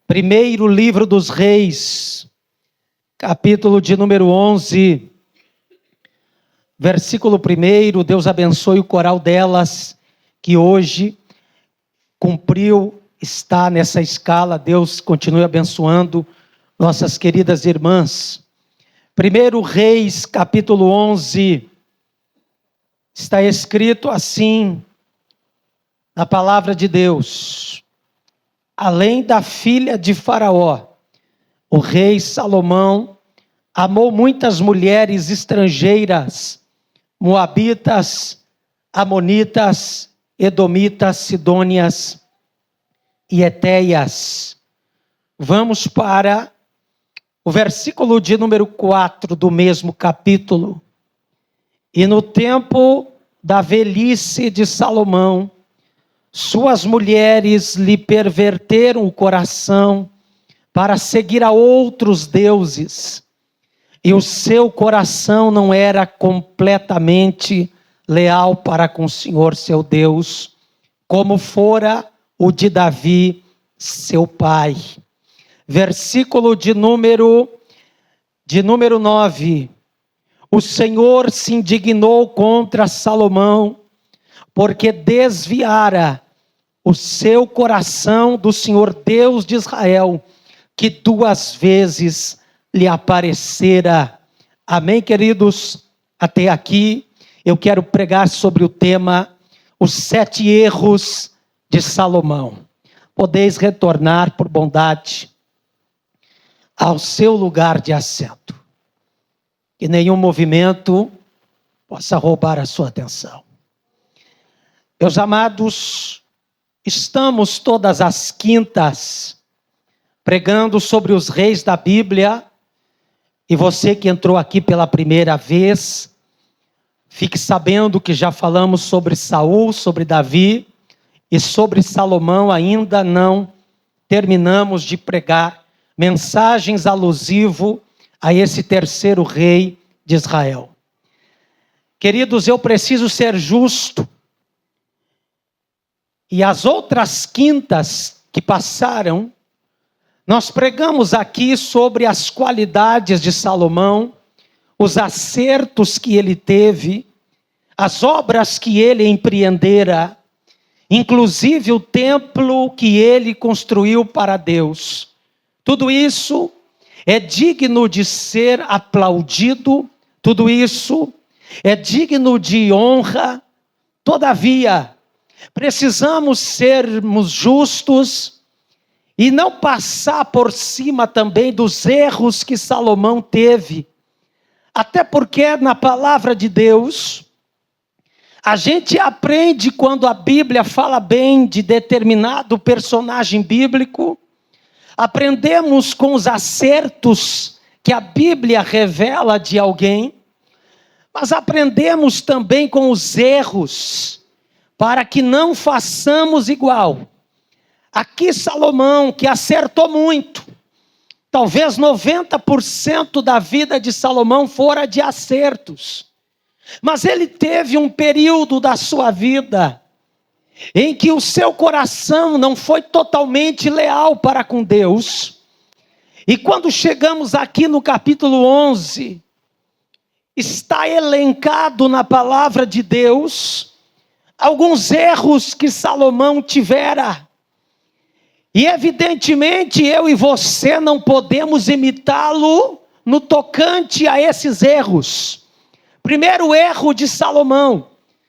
Primeiro livro dos Reis, capítulo de número 11, versículo 1. Deus abençoe o coral delas, que hoje está nessa escala. Deus continue abençoando nossas queridas irmãs. Primeiro Reis, capítulo 11, está escrito assim, na palavra de Deus: além da filha de Faraó, o rei Salomão amou muitas mulheres estrangeiras, moabitas, amonitas, edomitas, sidônias e etéias. Vamos para o versículo de número 4 do mesmo capítulo. E no tempo da velhice de Salomão, suas mulheres lhe perverteram o coração para seguir a outros deuses, e o seu coração não era completamente leal para com o Senhor seu Deus, como fora o de Davi, seu pai. Versículo de número 9. O Senhor se indignou contra Salomão, porque desviara o seu coração do Senhor Deus de Israel, que 2 vezes lhe aparecera. Amém, queridos? Até aqui eu quero pregar sobre o tema: os 7 erros de Salomão. Podeis retornar por bondade ao seu lugar de assento. Que nenhum movimento possa roubar a sua atenção. Meus amados, estamos todas as quintas pregando sobre os reis da Bíblia, e você que entrou aqui pela primeira vez, fique sabendo que já falamos sobre Saul, sobre Davi, e sobre Salomão ainda não terminamos de pregar mensagens alusivas a esse terceiro rei de Israel. Queridos, eu preciso ser justo. E as outras quintas que passaram, nós pregamos aqui sobre as qualidades de Salomão, os acertos que ele teve, as obras que ele empreendera, inclusive o templo que ele construiu para Deus. Tudo isso é digno de ser aplaudido, tudo isso é digno de honra. Todavia, precisamos sermos justos e não passar por cima também dos erros que Salomão teve. Até porque na palavra de Deus, a gente aprende quando a Bíblia fala bem de determinado personagem bíblico, aprendemos com os acertos que a Bíblia revela de alguém, mas aprendemos também com os erros, para que não façamos igual. Aqui Salomão, que acertou muito, talvez 90% da vida de Salomão fora de acertos, mas ele teve um período da sua vida em que o seu coração não foi totalmente leal para com Deus. E quando chegamos aqui no capítulo 11, está elencado na palavra de Deus alguns erros que Salomão tivera. E evidentemente eu e você não podemos imitá-lo no tocante a esses erros. Primeiro erro de Salomão: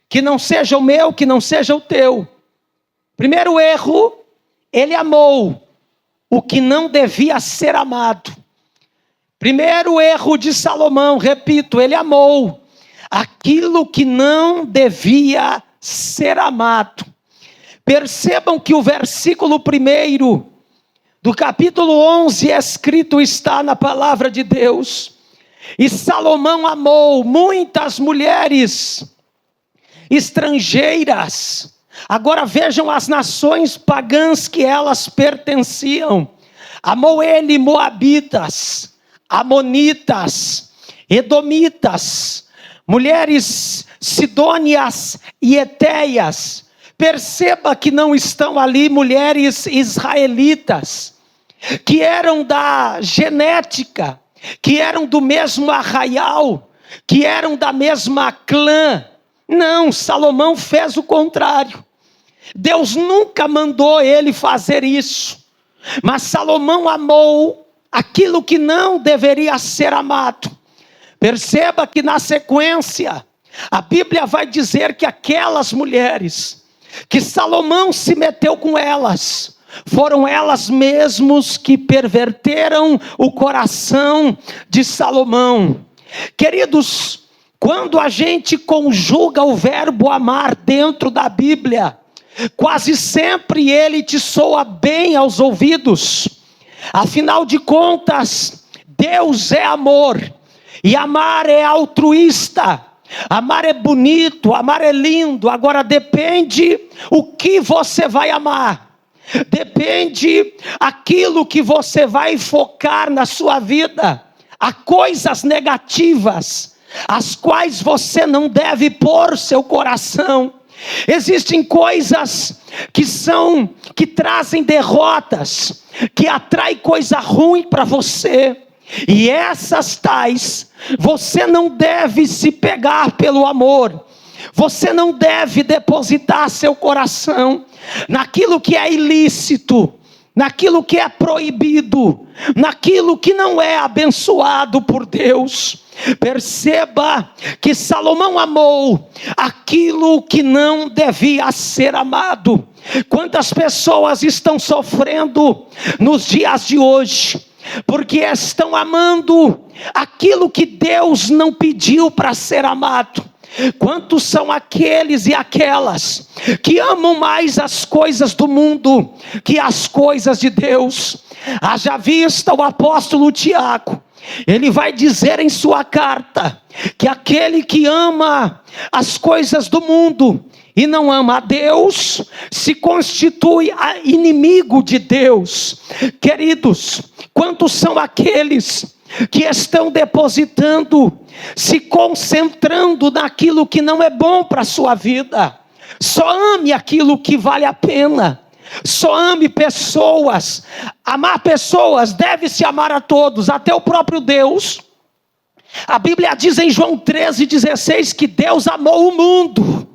que não seja o meu, que não seja o teu. Primeiro erro: ele amou o que não devia ser amado. Primeiro erro de Salomão, repito, ele amou aquilo que não devia ser amado. Percebam que o versículo 1 do capítulo 11 escrito está na palavra de Deus: e Salomão amou muitas mulheres estrangeiras. Agora vejam as nações pagãs que elas pertenciam. Amou ele moabitas, amonitas, edomitas, mulheres sidônias e etéias. Perceba que não estão ali mulheres israelitas. que eram da genética, que eram do mesmo arraial, que eram da mesma clã. Não, Salomão fez o contrário. Deus nunca mandou ele fazer isso. Mas Salomão amou aquilo que não deveria ser amado. Perceba que na sequência, a Bíblia vai dizer que aquelas mulheres, que Salomão se meteu com elas, foram elas mesmas que perverteram o coração de Salomão. Queridos, quando a gente conjuga o verbo amar dentro da Bíblia, quase sempre ele te soa bem aos ouvidos. Afinal de contas, Deus é amor, e amar é altruísta, amar é bonito, amar é lindo. Agora depende o que você vai amar, depende aquilo que você vai focar na sua vida. Há coisas negativas, as quais você não deve pôr seu coração. Existem coisas que trazem derrotas, que atraem coisa ruim para você, e essas tais, você não deve se pegar pelo amor. Você não deve depositar seu coração naquilo que é ilícito, naquilo que é proibido, naquilo que não é abençoado por Deus. Perceba que Salomão amou aquilo que não devia ser amado. Quantas pessoas estão sofrendo nos dias de hoje, porque estão amando aquilo que Deus não pediu para ser amado? Quantos são aqueles e aquelas que amam mais as coisas do mundo que as coisas de Deus? Haja vista o apóstolo Tiago, ele vai dizer em sua carta que aquele que ama as coisas do mundo e não ama a Deus, se constitui inimigo de Deus. Queridos, quantos são aqueles que estão depositando, se concentrando naquilo que não é bom para a sua vida? Só ame aquilo que vale a pena. Só ame pessoas. Amar pessoas, deve-se amar a todos, até o próprio Deus. A Bíblia diz em João 13,16 que Deus amou o mundo.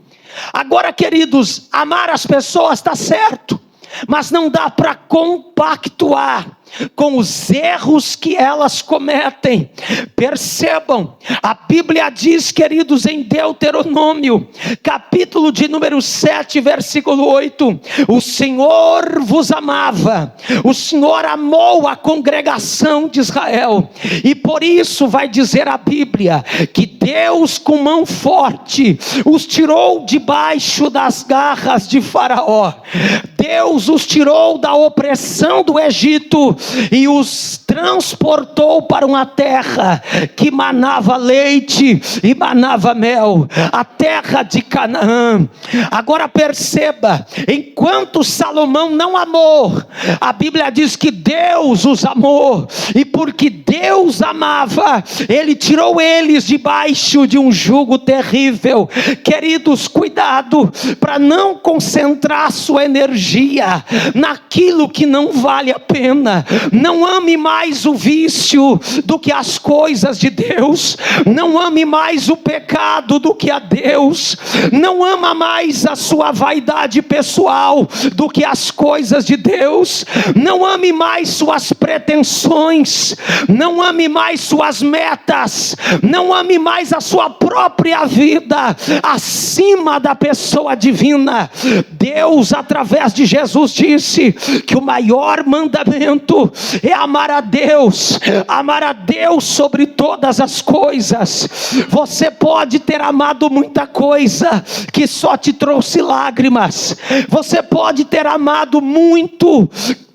Agora, queridos, amar as pessoas está certo, mas não dá para compactuar com os erros que elas cometem. Percebam, a Bíblia diz, queridos, em Deuteronômio, capítulo de número 7, versículo 8, o Senhor vos amava, o Senhor amou a congregação de Israel, e por isso vai dizer a Bíblia, que Deus com mão forte os tirou debaixo das garras de Faraó. Deus os tirou da opressão do Egito e os transportou para uma terra que manava leite e manava mel, a terra de Canaã. Agora perceba, enquanto Salomão não amou, a Bíblia diz que Deus os amou, e porque Deus amava, ele tirou eles debaixo de um jugo terrível. Queridos, cuidado para não concentrar sua energia naquilo que não vale a pena. Não ame mais o vício do que as coisas de Deus. Não ame mais o pecado do que a Deus. Não ama mais a sua vaidade pessoal do que as coisas de Deus. Não ame mais suas pretensões. Não ame mais suas metas. Não ame mais a sua própria vida acima da pessoa divina. Deus, através de Jesus, disse que o maior mandamento é amar a Deus sobre todas as coisas. Você pode ter amado muita coisa que só te trouxe lágrimas. Você pode ter amado muito,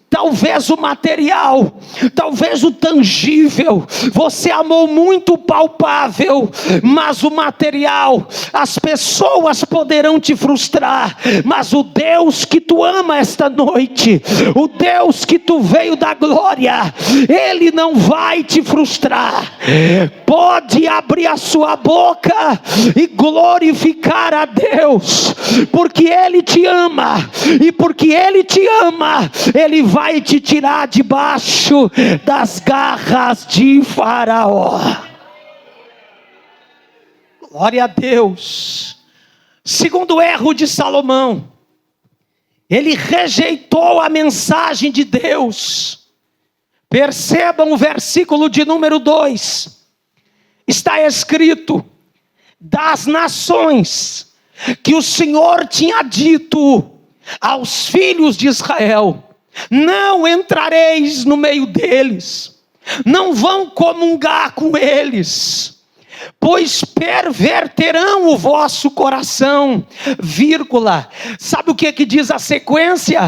talvez o material, talvez o tangível. Você amou muito o palpável, mas o material, as pessoas poderão te frustrar. Mas o Deus que tu ama esta noite, o Deus que tu veio da glória, Ele não vai te frustrar. pode abrir a sua boca e glorificar a Deus, porque Ele te ama, e porque Ele te ama, Ele vai te tirar debaixo das garras de Faraó. Glória a Deus. Segundo erro de Salomão, ele rejeitou a mensagem de Deus. Percebam o versículo de número 2. Está escrito: das nações que o Senhor tinha dito aos filhos de Israel: não entrareis no meio deles, não vão comungar com eles, pois perverterão o vosso coração, vírgula. Sabe o que diz a sequência?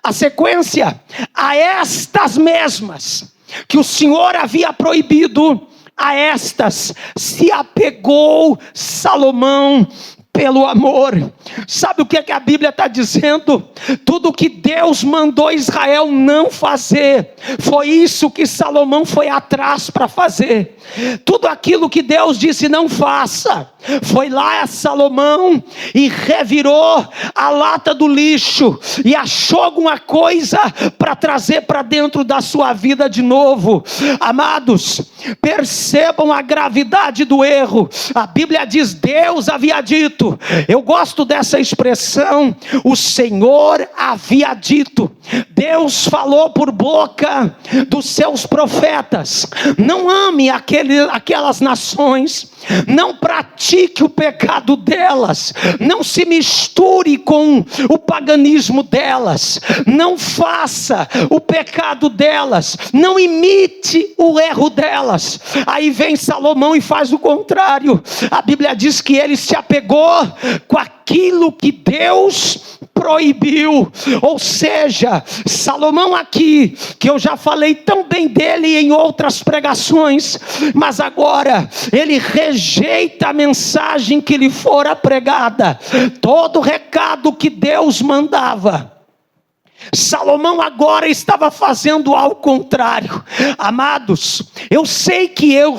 A sequência: a estas mesmas que o Senhor havia proibido, a estas se apegou Salomão pelo amor. Sabe o que a Bíblia está dizendo? Tudo que Deus mandou Israel não fazer, foi isso que Salomão foi atrás para fazer. Tudo aquilo que Deus disse não faça, foi lá a Salomão e revirou a lata do lixo e achou alguma coisa para trazer para dentro da sua vida de novo. Amados, percebam a gravidade do erro. A Bíblia diz: Deus havia dito. Eu gosto dessa expressão: o Senhor havia dito. Deus falou por boca dos seus profetas: não ame aquelas nações, não pratique o pecado delas, não se misture com o paganismo delas, não faça o pecado delas, não imite o erro delas. Aí vem Salomão e faz o contrário. A Bíblia diz que ele se apegou com aquilo que Deus proibiu. Ou seja, Salomão aqui, que eu já falei tão bem dele em outras pregações, mas agora ele rejeita a mensagem que lhe fora pregada. Todo recado que Deus mandava, Salomão agora estava fazendo ao contrário. Amados, eu sei que eu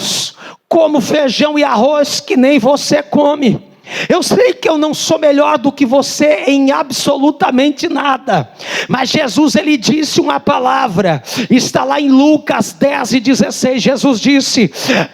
como feijão e arroz que nem você come. Eu sei que eu não sou melhor do que você em absolutamente nada, mas Jesus, ele disse uma palavra, está lá em Lucas 10:16, Jesus disse: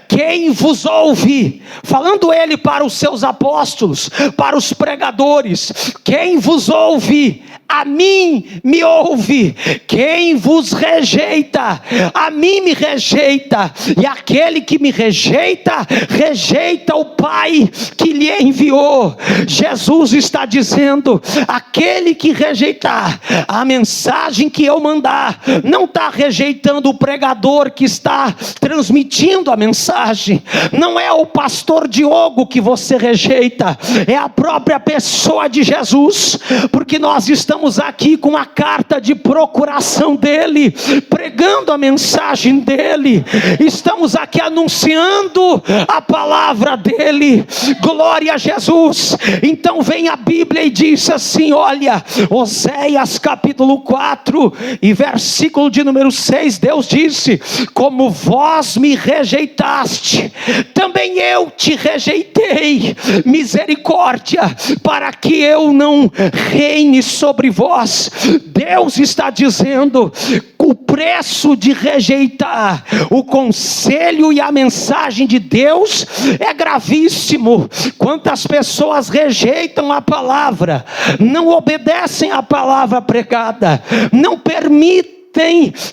quem vos ouve, falando ele para os seus apóstolos, para os pregadores, quem vos ouve, a mim me ouve. Quem vos rejeita, a mim me rejeita. E aquele que me rejeita, rejeita o Pai que lhe enviou. Jesus está dizendo: aquele que rejeitar a mensagem que eu mandar, não está rejeitando o pregador que está transmitindo a mensagem. Não é o pastor Diogo que você rejeita, é a própria pessoa de Jesus, porque nós estamos aqui com a carta de procuração dele, pregando a mensagem dele, estamos aqui anunciando a palavra dele. Glória a Jesus. Então vem a Bíblia e diz assim, olha, Oséias capítulo 4 e versículo de número 6, Deus disse: como vós me rejeitaste, também eu te rejeitei, misericórdia, para que eu não reine sobre vós. Deus está dizendo: o preço de rejeitar o conselho e a mensagem de Deus é gravíssimo. Quantas pessoas rejeitam a palavra, não obedecem à palavra pregada, não permitem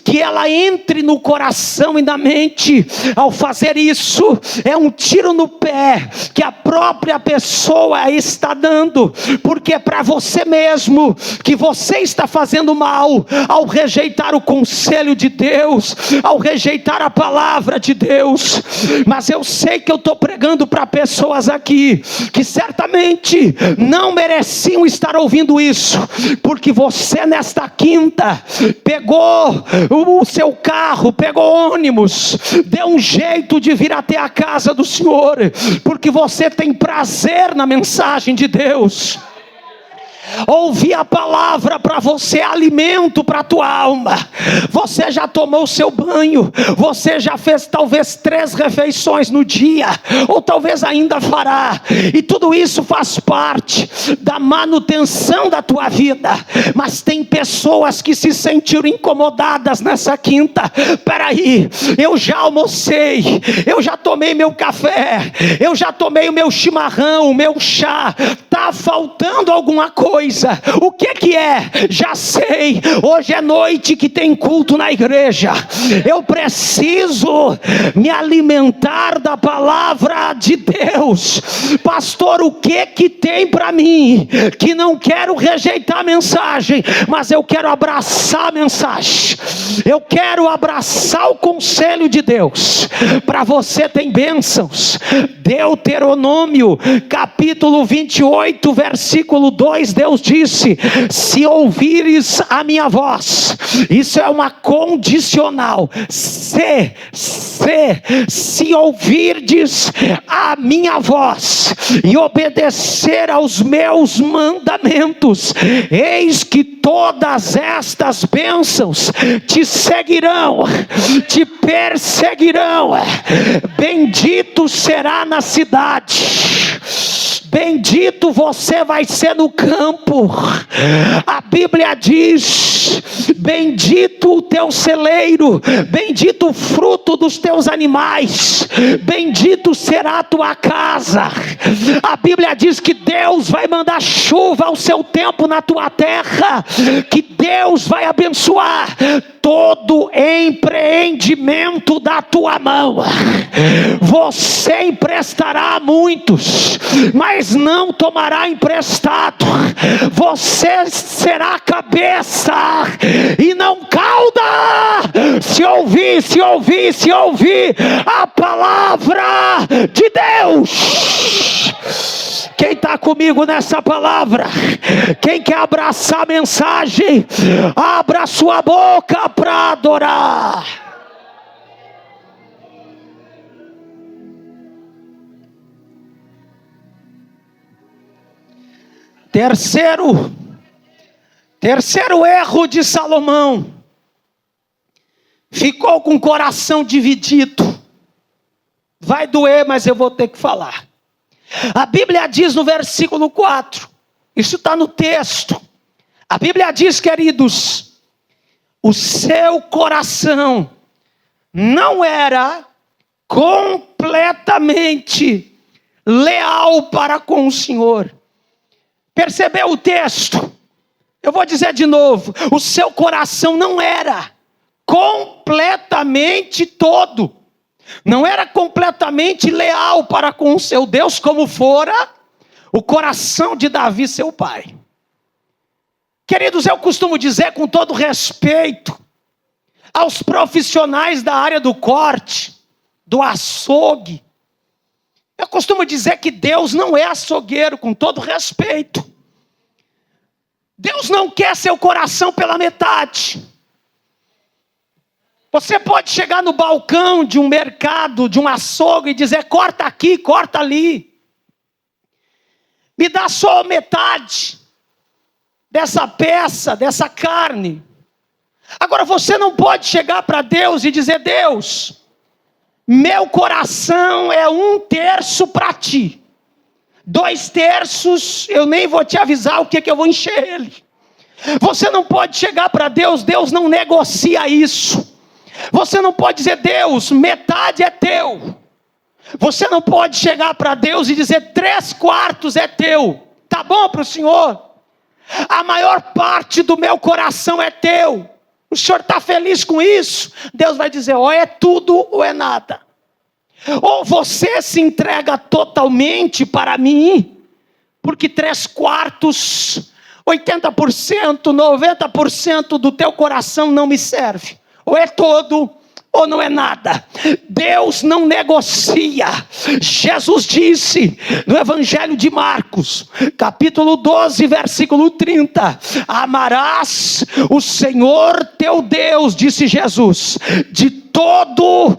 que ela entre no coração e na mente. Ao fazer isso, é um tiro no pé que a própria pessoa está dando, porque é para você mesmo que você está fazendo mal ao rejeitar o conselho de Deus, ao rejeitar a palavra de Deus. Mas eu sei que eu estou pregando para pessoas aqui que certamente não mereciam estar ouvindo isso, porque você nesta quinta pegou o seu carro, pegou ônibus, deu um jeito de vir até a casa do Senhor, porque você tem prazer na mensagem de Deus. Ouvir a palavra para você é alimento para a tua alma. Você já tomou seu banho, você já fez talvez 3 refeições no dia, ou talvez ainda fará, e tudo isso faz parte da manutenção da tua vida. Mas tem pessoas que se sentiram incomodadas nessa quinta. Peraí, eu já almocei, eu já tomei meu café, eu já tomei o meu chimarrão, o meu chá, está faltando alguma coisa. O que é? Já sei, hoje é noite que tem culto na igreja, eu preciso me alimentar da palavra de Deus. Pastor, o que tem para mim? Que não quero rejeitar a mensagem, mas eu quero abraçar a mensagem, eu quero abraçar o conselho de Deus. Para você tem bênçãos. Deuteronômio capítulo 28 versículo 2, Deus disse: se ouvires a minha voz, isso é uma condicional, se ouvirdes a minha voz e obedecer aos meus mandamentos, eis que todas estas bênçãos te seguirão, te perseguirão. Bendito será na cidade, bendito você vai ser no campo. A Bíblia diz: bendito o teu celeiro, bendito o fruto dos teus animais, bendito será a tua casa. A Bíblia diz que Deus vai mandar chuva ao seu tempo na tua terra, que Deus vai abençoar todo empreendimento da tua mão. Você emprestará a muitos, mas não tomará emprestado. Você será cabeça e não cauda. Se ouvir a palavra de Deus. Quem está comigo nessa palavra? Quem quer abraçar a mensagem, abra sua boca para adorar. Terceiro erro de Salomão: ficou com o coração dividido. Vai doer, mas eu vou ter que falar. A Bíblia diz no versículo 4, isso está no texto. A Bíblia diz, queridos, o seu coração não era completamente leal para com o Senhor. Percebeu o texto? Eu vou dizer de novo: o seu coração não era completamente todo, não era completamente leal para com o seu Deus, como fora o coração de Davi, seu pai. Queridos, eu costumo dizer, com todo respeito aos profissionais da área do corte, do açougue, eu costumo dizer que Deus não é açougueiro, com todo respeito. Deus não quer seu coração pela metade. Você pode chegar no balcão de um mercado, de um açougue, e dizer: corta aqui, corta ali. Me dá só metade dessa peça, dessa carne. Agora você não pode chegar para Deus e dizer: Deus, meu coração é 1/3 para ti. 2/3 eu nem vou te avisar o que eu vou encher ele. Você não pode chegar para Deus, Deus não negocia isso. Você não pode dizer: Deus, metade é teu. Você não pode chegar para Deus e dizer: 3/4 é teu. Tá bom para o Senhor? A maior parte do meu coração é teu. O Senhor está feliz com isso? Deus vai dizer: ou é tudo ou é nada. Ou você se entrega totalmente para mim, porque 3/4, 80%, 90% do teu coração não me serve. Ou é todo ou não é nada. Deus não negocia. Jesus disse no Evangelho de Marcos, capítulo 12, versículo 30: amarás o Senhor teu Deus, disse Jesus, de todo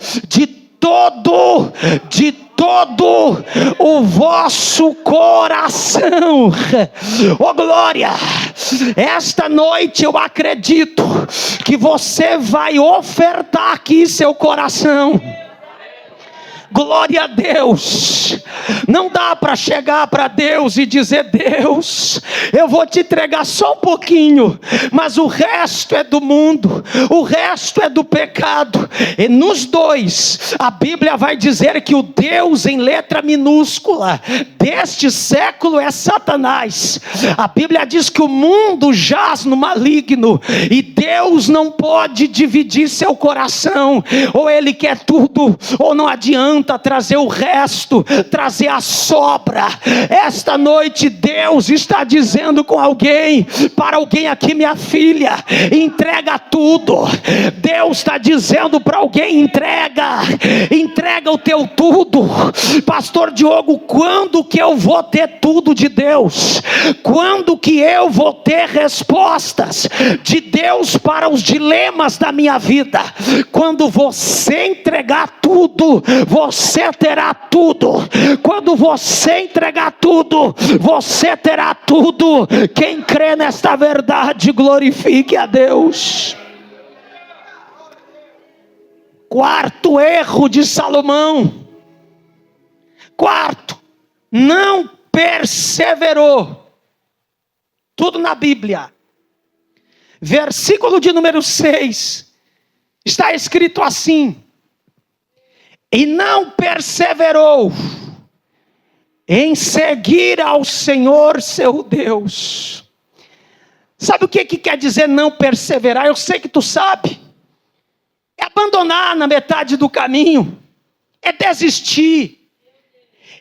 todo o vosso coração. Oh glória! Esta noite eu acredito que você vai ofertar aqui seu coração. Glória a Deus. Não dá para chegar para Deus e dizer: Deus, eu vou te entregar só um pouquinho, mas o resto é do mundo, o resto é do pecado. E nos dois, a Bíblia vai dizer que o Deus em letra minúscula deste século é Satanás. A Bíblia diz que o mundo jaz no maligno, e Deus não pode dividir seu coração. Ou ele quer tudo, ou não adianta trazer o resto, trazer a sobra. Esta noite Deus está dizendo com alguém, para alguém aqui: minha filha, entrega tudo. Deus está dizendo para alguém: entrega o teu tudo. Pastor Diogo, quando que eu vou ter tudo de Deus? Quando que eu vou ter respostas de Deus para os dilemas da minha vida? Quando você entregar tudo, você terá tudo. Quando você entregar tudo, você terá tudo. Quem crê nesta verdade, glorifique a Deus. Quarto erro de Salomão. Quarto, não perseverou. Tudo na Bíblia. Versículo de número 6. Está escrito assim: e não perseverou em seguir ao Senhor seu Deus. Sabe o que quer dizer não perseverar? Eu sei que tu sabe. É abandonar na metade do caminho. É desistir.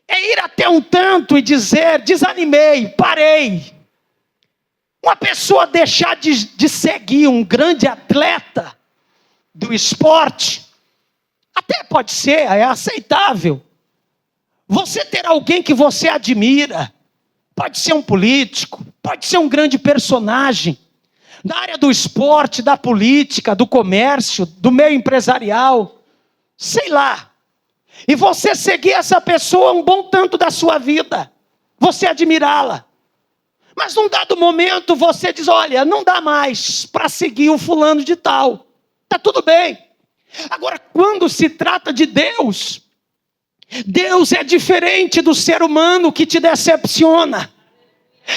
É ir até um tanto e dizer: desanimei, parei. Uma pessoa deixar de seguir um grande atleta do esporte, até pode ser, é aceitável. Você ter alguém que você admira, pode ser um político, pode ser um grande personagem, da área do esporte, da política, do comércio, do meio empresarial, sei lá. E você seguir essa pessoa um bom tanto da sua vida, você admirá-la. Mas num dado momento você diz: olha, não dá mais para seguir o fulano de tal. Está tudo bem. Agora, quando se trata de Deus, Deus é diferente do ser humano que te decepciona.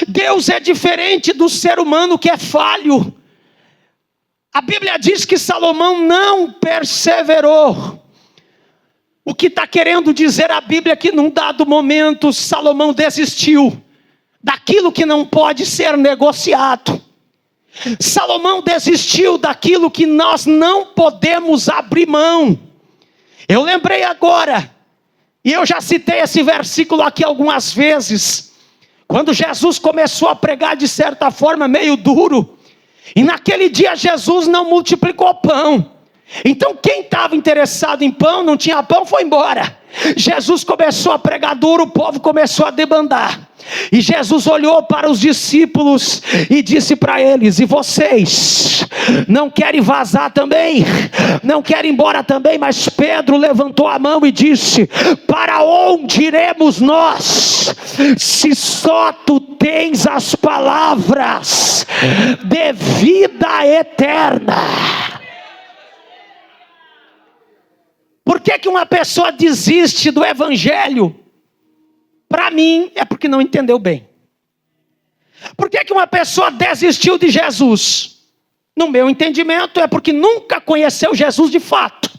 Deus é diferente do ser humano que é falho. A Bíblia diz que Salomão não perseverou. O que está querendo dizer a Bíblia é que num dado momento Salomão desistiu daquilo que não pode ser negociado. Salomão desistiu daquilo que nós não podemos abrir mão. Eu lembrei agora, e eu já citei esse versículo aqui algumas vezes, quando Jesus começou a pregar de certa forma meio duro, e naquele dia Jesus não multiplicou pão. Então quem estava interessado em pão, não tinha pão, foi embora. Jesus começou a pregar duro, o povo começou a debandar. E Jesus olhou para os discípulos e disse para eles: e vocês não querem vazar também? Não querem ir embora também? Mas Pedro levantou a mão e disse: para onde iremos nós, se só tu tens as palavras de vida eterna? Por que uma pessoa desiste do evangelho? Para mim, é porque não entendeu bem. Por que uma pessoa desistiu de Jesus? No meu entendimento, é porque nunca conheceu Jesus de fato.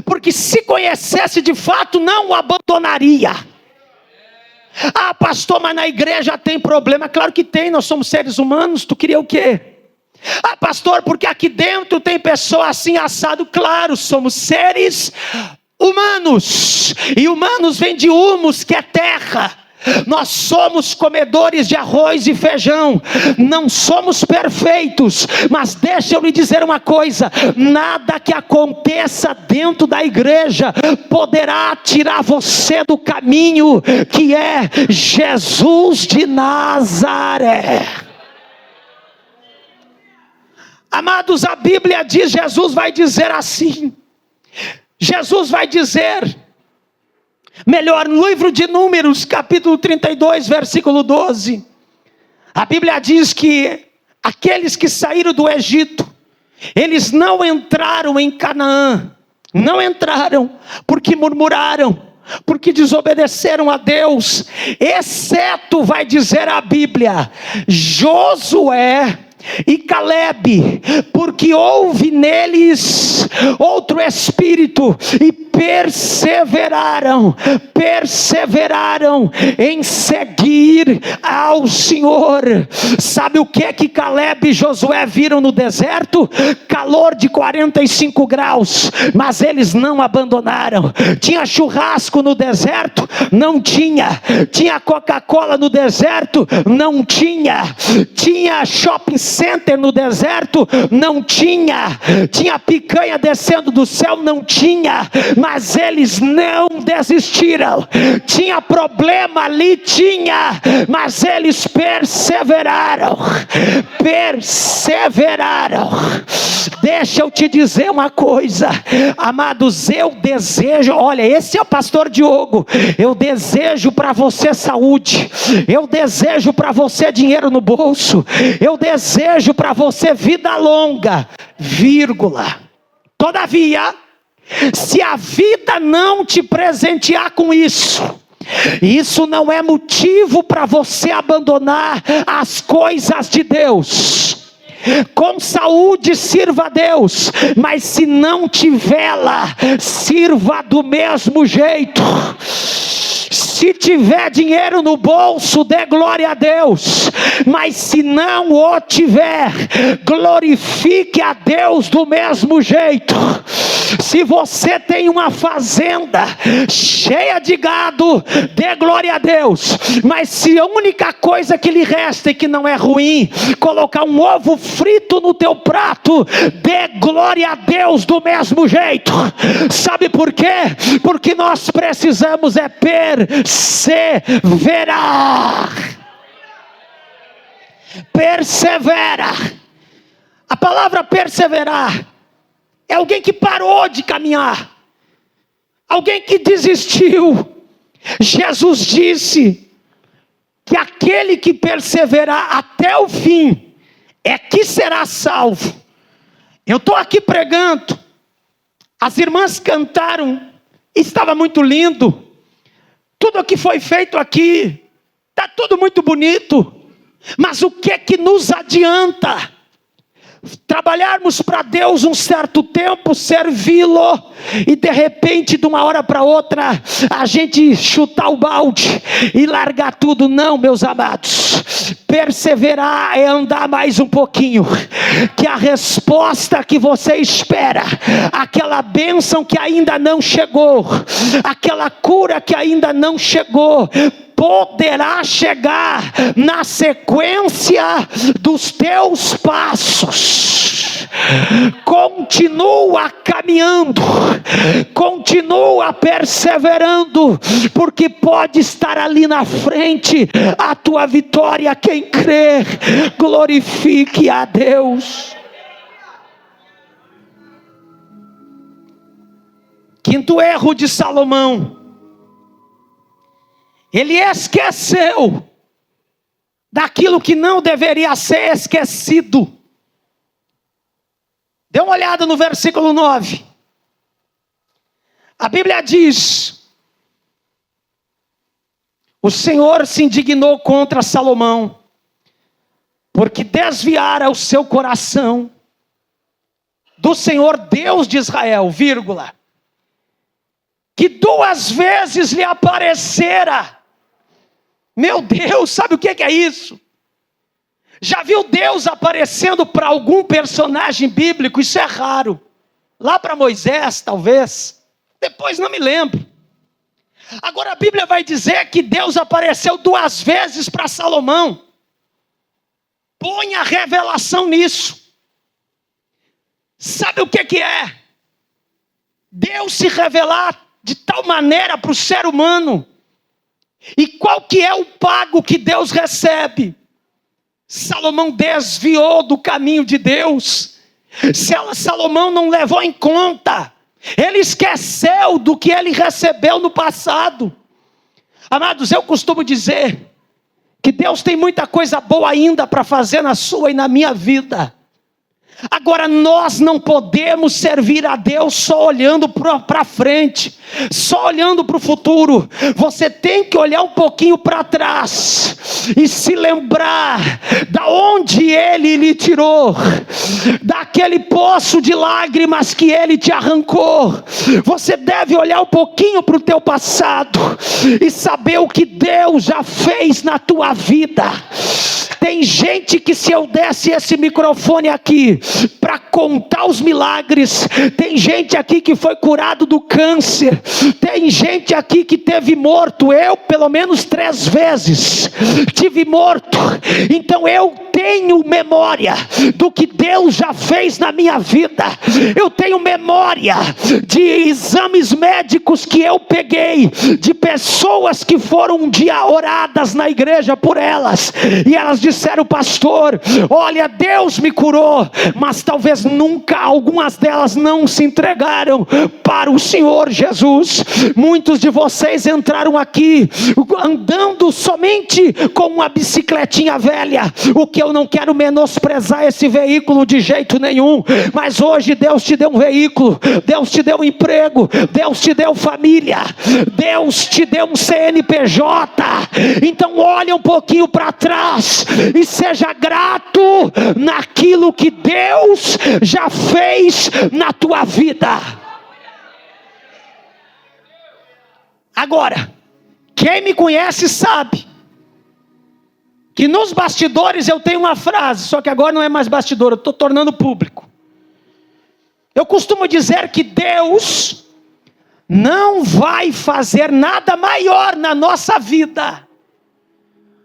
Porque se conhecesse de fato, não o abandonaria. Ah, pastor, mas na igreja tem problema. Claro que tem, nós somos seres humanos. Tu queria o quê? Ah, pastor, porque aqui dentro tem pessoa assim assado. Claro, somos seres humanos, e humanos vem de humus, que é terra. Nós somos comedores de arroz e feijão, não somos perfeitos, mas deixa eu lhe dizer uma coisa: nada que aconteça dentro da igreja poderá tirar você do caminho que é Jesus de Nazaré. Amados, a Bíblia diz, Jesus vai dizer assim, Jesus vai dizer: Melhor, no livro de Números, capítulo 32, versículo 12. A Bíblia diz que aqueles que saíram do Egito, eles não entraram em Canaã. Não entraram porque murmuraram, porque desobedeceram a Deus. Exceto, vai dizer a Bíblia, Josué e Calebe, porque houve neles outro espírito e perseveraram em seguir ao Senhor. Sabe o que Calebe e Josué viram no deserto? Calor de 45 graus, mas eles não abandonaram. Tinha churrasco no deserto? Não tinha. Tinha Coca-Cola no deserto? Não tinha. Tinha shopping center no deserto? Não tinha. Tinha picanha descendo do céu? Não tinha. Mas eles não desistiram. Tinha problema ali? Tinha. Mas eles perseveraram. Deixa eu te dizer uma coisa, amados, eu desejo, olha, esse é o pastor Diogo, eu desejo para você saúde, eu desejo para você dinheiro no bolso, eu desejo para você vida longa, vírgula. Todavia, se a vida não te presentear com isso, isso não é motivo para você abandonar as coisas de Deus. Com saúde sirva a Deus, mas se não tiver lá, sirva do mesmo jeito. Se tiver dinheiro no bolso, dê glória a Deus, mas se não o tiver, glorifique a Deus do mesmo jeito. Se você tem uma fazenda cheia de gado, dê glória a Deus, mas se a única coisa que lhe resta e que não é ruim, colocar um ovo frito no teu prato, dê glória a Deus do mesmo jeito. Sabe por quê? Porque nós precisamos persevera. A palavra perseverar é alguém que parou de caminhar, alguém que desistiu. Jesus disse que aquele que perseverar até o fim é que será salvo. Eu estou aqui pregando, as irmãs cantaram, estava muito lindo, tudo o que foi feito aqui, está tudo muito bonito, mas o que nos adianta trabalharmos para Deus um certo tempo, servi-lo, e de repente, de uma hora para outra, a gente chutar o balde e largar tudo? Não, meus amados, perseverar é andar mais um pouquinho, que a resposta que você espera, aquela bênção que ainda não chegou, aquela cura que ainda não chegou, poderá chegar na sequência dos teus passos. Continua caminhando, continua perseverando, porque pode estar ali na frente a tua vitória. Quem crê, glorifique a Deus. Quinto erro de Salomão: ele esqueceu daquilo que não deveria ser esquecido. Dê uma olhada no versículo 9. A Bíblia diz: o Senhor se indignou contra Salomão, porque desviara o seu coração do Senhor Deus de Israel, vírgula, que 2 vezes lhe aparecera. Meu Deus, sabe o que é isso? Já viu Deus aparecendo para algum personagem bíblico? Isso é raro. Lá para Moisés, talvez. Depois não me lembro. Agora a Bíblia vai dizer que Deus apareceu 2 vezes para Salomão. Põe a revelação nisso. Sabe o que é? Deus se revelar de tal maneira para o ser humano. E qual que é o pago que Deus recebe? Salomão desviou do caminho de Deus. Salomão não levou em conta Ele esqueceu do que ele recebeu no passado. Amados, eu costumo dizer que Deus tem muita coisa boa ainda para fazer na sua e na minha vida. Agora, nós não podemos servir a Deus só olhando para frente, só olhando para o futuro. Você tem que olhar um pouquinho para trás e se lembrar da onde Ele lhe tirou, daquele poço de lágrimas que Ele te arrancou. Você deve olhar um pouquinho para o teu passado e saber o que Deus já fez na tua vida. Tem gente que, se eu desse esse microfone aqui para contar os milagres, tem gente aqui que foi curado do câncer, tem gente aqui que teve morto. Eu pelo menos 3 vezes tive morto. Então eu tenho memória do que Deus já fez na minha vida. Eu tenho memória de exames médicos que eu peguei, de pessoas que foram um dia oradas na igreja por elas, e elas disseram: pastor, olha, Deus me curou, mas talvez nunca algumas delas não se entregaram para o Senhor Jesus. Muitos de vocês entraram aqui andando somente com uma bicicletinha velha, o que eu não quero menosprezar esse veículo de jeito nenhum, mas hoje Deus te deu um veículo, Deus te deu um emprego, Deus te deu família, Deus te deu um CNPJ. Então olha um pouquinho para trás e seja grato naquilo que Deus já fez na tua vida. Agora, quem me conhece sabe que nos bastidores eu tenho uma frase, só que agora não é mais bastidor, eu estou tornando público. Eu costumo dizer que Deus não vai fazer nada maior na nossa vida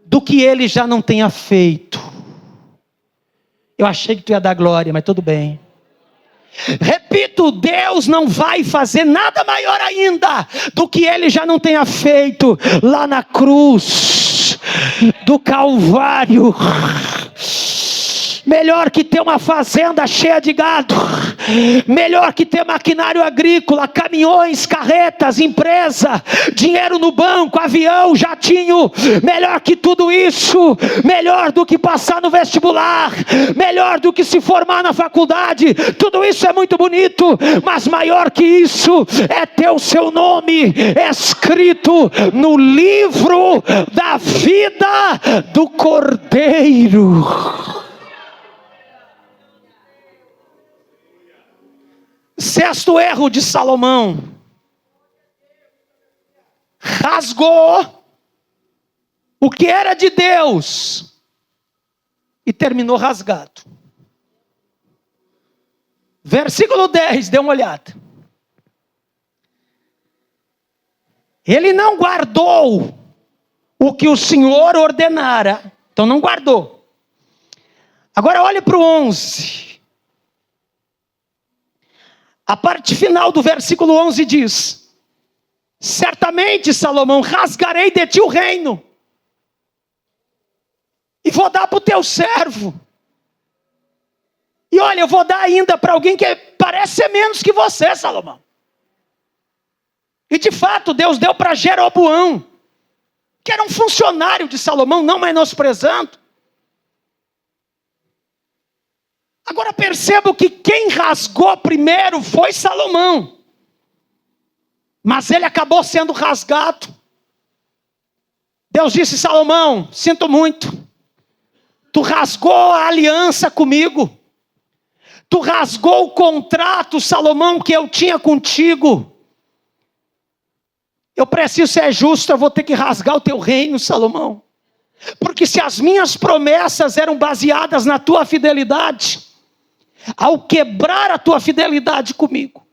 do que Ele já não tenha feito. Eu achei que tu ia dar glória, mas tudo bem. Repito, Deus não vai fazer nada maior ainda do que Ele já não tenha feito lá na cruz do Calvário. Melhor que ter uma fazenda cheia de gado, melhor que ter maquinário agrícola, caminhões, carretas, empresa, dinheiro no banco, avião, jatinho. Melhor que tudo isso, melhor do que passar no vestibular, melhor do que se formar na faculdade. Tudo isso é muito bonito, mas maior que isso é ter o seu nome escrito no livro da vida do Cordeiro. Sexto erro de Salomão: rasgou o que era de Deus e terminou rasgado. Versículo 10, dê uma olhada. Ele não guardou o que o Senhor ordenara, então não guardou. Agora olhe para o 11. A parte final do versículo 11 diz: certamente, Salomão, rasgarei de ti o reino, e vou dar para o teu servo. E olha, eu vou dar ainda para alguém que parece ser menos que você, Salomão. E de fato, Deus deu para Jeroboão, que era um funcionário de Salomão, não menosprezando. Agora percebo que quem rasgou primeiro foi Salomão, mas ele acabou sendo rasgado. Deus disse: Salomão, sinto muito, tu rasgou a aliança comigo, tu rasgou o contrato, Salomão, que eu tinha contigo. Eu preciso ser justo, eu vou ter que rasgar o teu reino, Salomão, porque se as minhas promessas eram baseadas na tua fidelidade, ao quebrar a tua fidelidade comigo,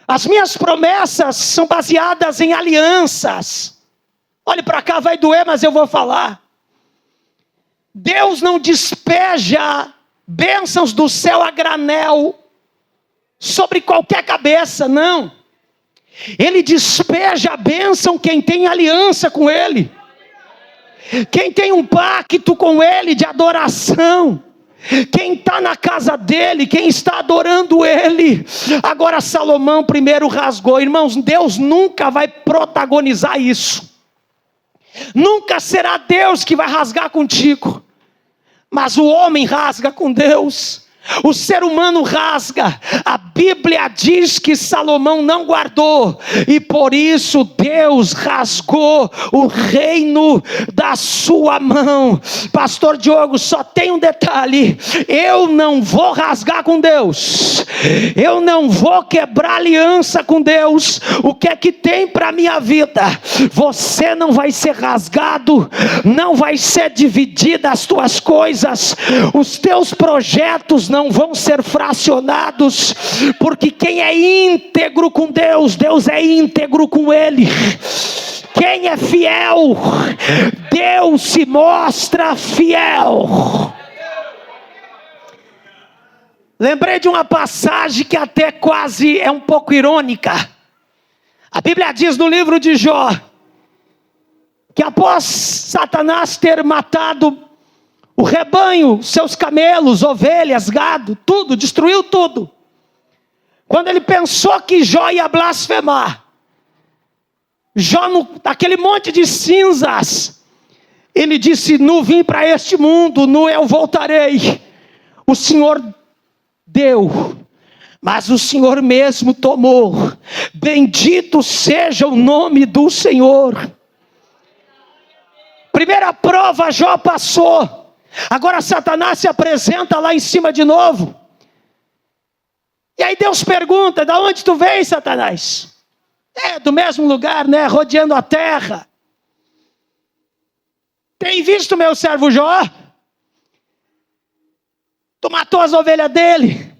as minhas promessas são baseadas em alianças. Olhe para cá, vai doer, mas eu vou falar. Deus não despeja bênçãos do céu a granel sobre qualquer cabeça, não. Ele despeja a bênção quem tem aliança com Ele, quem tem um pacto com Ele de adoração. quem está na casa dele, quem está adorando ele. Agora Salomão primeiro rasgou. Irmãos, Deus nunca vai protagonizar isso. Nunca será Deus que vai rasgar contigo. Mas o homem rasga com Deus. O ser humano rasga. A Bíblia diz que Salomão não guardou, e por isso Deus rasgou o reino da sua mão. Pastor Diogo, só tem um detalhe: eu não vou rasgar com Deus, eu não vou quebrar aliança com Deus. O que é que tem para a minha vida? Você não vai ser rasgado, não vai ser dividida as tuas coisas, os teus projetos não vão ser fracionados, porque quem é íntegro com Deus, Deus é íntegro com ele. Quem é fiel, Deus se mostra fiel. Lembrei de uma passagem que até quase é um pouco irônica. A Bíblia diz no livro de Jó, que após Satanás ter matado o rebanho, seus camelos, ovelhas, gado, tudo, destruiu tudo. Quando ele pensou que Jó ia blasfemar, Jó, naquele monte de cinzas, ele disse: nu vim para este mundo, nu eu voltarei. O Senhor deu, mas o Senhor mesmo tomou. Bendito seja o nome do Senhor. Primeira prova Jó passou. Agora Satanás se apresenta lá em cima de novo. E aí Deus pergunta: da onde tu veio, Satanás? Do mesmo lugar, né? Rodeando a terra. Tem visto meu servo Jó? Tu matou as ovelhas dele,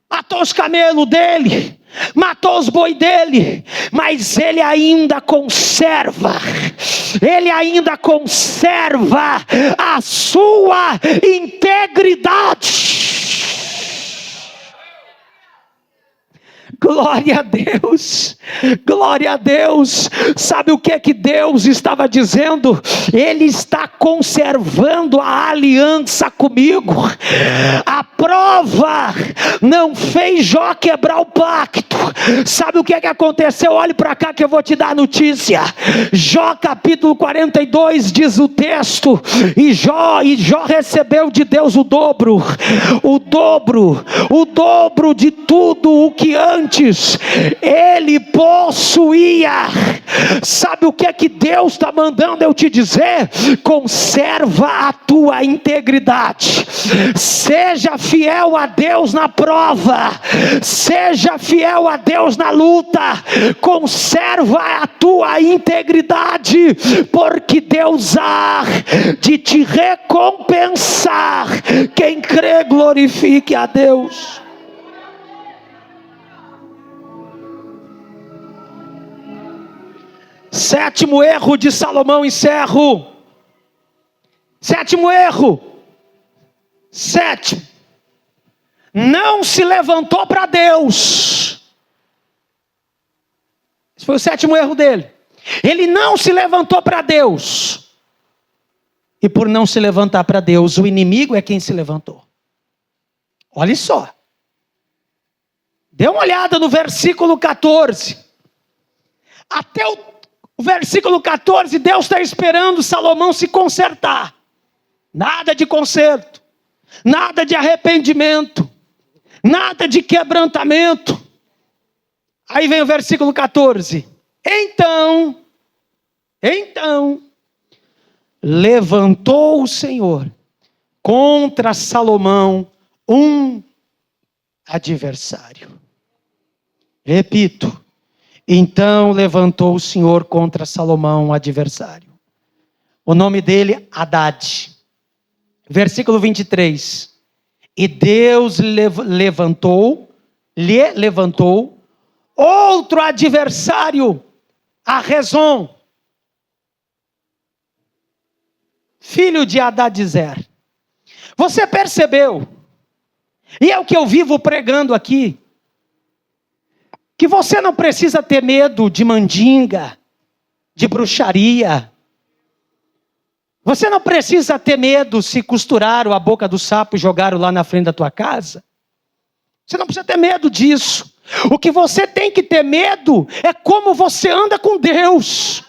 matou os camelos dele, matou os boi dele, mas ele ainda conserva a sua integridade. Glória a Deus, glória a Deus. Sabe o que é que Deus estava dizendo? Ele está conservando a aliança comigo. A prova não fez Jó quebrar o pacto. Sabe o que é que aconteceu? Olhe para cá que eu vou te dar a notícia. Jó capítulo 42 diz o texto: e Jó recebeu de Deus o dobro de tudo o que antes ele possuía. Sabe o que é que Deus está mandando eu te dizer? Conserva a tua integridade. Seja fiel a Deus na prova, seja fiel a Deus na luta. Conserva a tua integridade, porque Deus há de te recompensar. Quem crê, glorifique a Deus. Sétimo erro de Salomão, encerro. Sétimo erro. Não se levantou para Deus. Esse foi o sétimo erro dele. Ele não se levantou para Deus. E por não se levantar para Deus, o inimigo é quem se levantou. Olha só. Dê uma olhada no versículo 14. Até o versículo 14, Deus está esperando Salomão se consertar. Nada de conserto, nada de arrependimento, nada de quebrantamento. Aí vem o versículo 14. Então, levantou o Senhor contra Salomão um adversário. Repito. Então levantou o Senhor contra Salomão um adversário. O nome dele, Hadad. Versículo 23. E Deus lhe levantou outro adversário, a Rezon, filho de Hadadezer. Você percebeu? E é o que eu vivo pregando aqui. Que você não precisa ter medo de mandinga, de bruxaria. Você não precisa ter medo se costuraram a boca do sapo e jogaram lá na frente da tua casa. Você não precisa ter medo disso. O que você tem que ter medo é como você anda com Deus.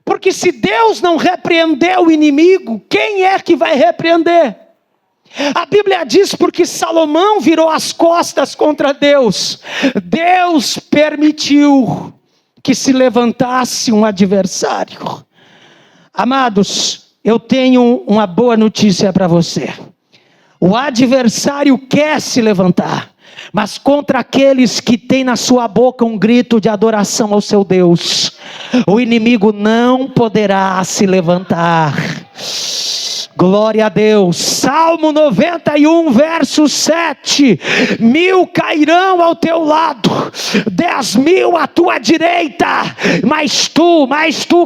Porque se Deus não repreender o inimigo, quem é que vai repreender? A Bíblia diz porque Salomão virou as costas contra Deus. Deus permitiu que se levantasse um adversário. Amados, eu tenho uma boa notícia para você. O adversário quer se levantar, mas contra aqueles que têm na sua boca um grito de adoração ao seu Deus, o inimigo não poderá se levantar. Glória a Deus. Salmo 91, verso 7. 1000 cairão ao teu lado, 10.000 à tua direita, mas tu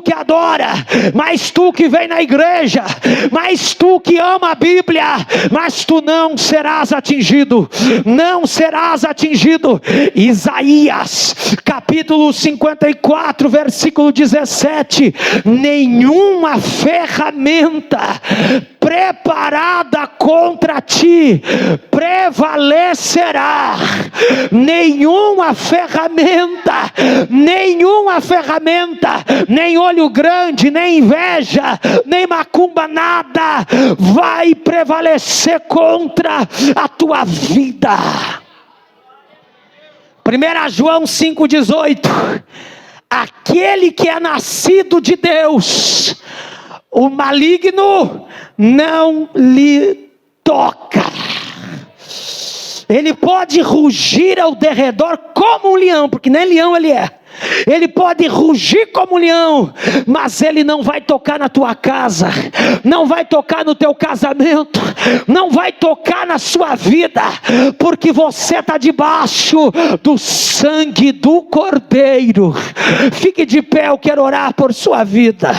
que adora, mas tu que vem na igreja, mas tu que ama a Bíblia, mas tu não serás atingido, não serás atingido. Isaías, capítulo 54, versículo 17. Nenhuma ferramenta preparada contra ti prevalecerá. Nenhuma ferramenta, nem olho grande, nem inveja, nem macumba, nada vai prevalecer contra a tua vida. 1 João 5,18. Aquele que é nascido de Deus, o maligno não lhe toca. Ele pode rugir ao derredor como um leão, porque nem leão ele é. Ele pode rugir como um leão, mas ele não vai tocar na tua casa, não vai tocar no teu casamento, não vai tocar na sua vida, porque você está debaixo do sangue do Cordeiro. Fique de pé, eu quero orar por sua vida.